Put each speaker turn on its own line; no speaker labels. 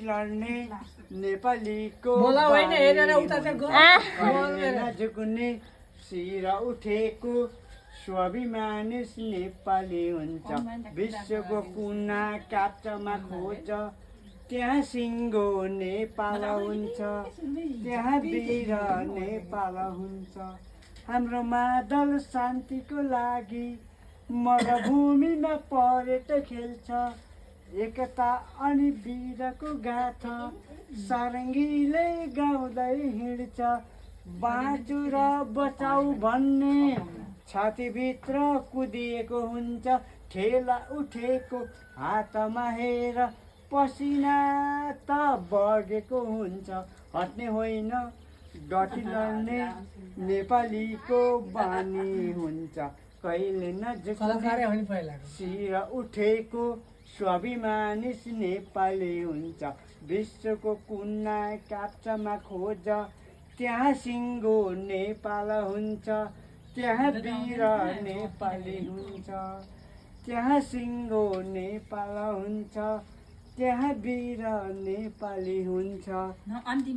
लड्ने नेपालीको झुक्ने शिर उठेको स्वाभिमानी नेपाली हुन्छ। विश्वको कुना काप्चामा खोज त्यहाँ सिङ्गो नेपाल हुन्छ, त्यहाँ वीर नेपाल हुन्छ। हाम्रो मादल शान्तिको लागि मरुभूमिमा पर्यटक खेल्छ, एकता अनि वीरको गाथा सारङ्गीले गाउँदै हिँड्छ। बाँचु र बचाउ भन्ने छातीभित्र कुदिएको हुन्छ, ठेला उठेको हातमा हेर पसिना त बगेको हुन्छ। हट्ने होइन डटी लड्ने नेपालीको बानी हुन्छ, कहिले नझुक्ने शिर उठेको स्वाभिमानी नेपाली हुन्छ। विश्वको कुना काप्चामा खोज त्यहाँ सिङ्गो नेपाल हुन्छ, त्यहाँ वीर नेपाली हुन्छ, त्यहाँ सिङ्गो नेपाल हुन्छ, त्यहाँ वीर नेपाली हुन्छ।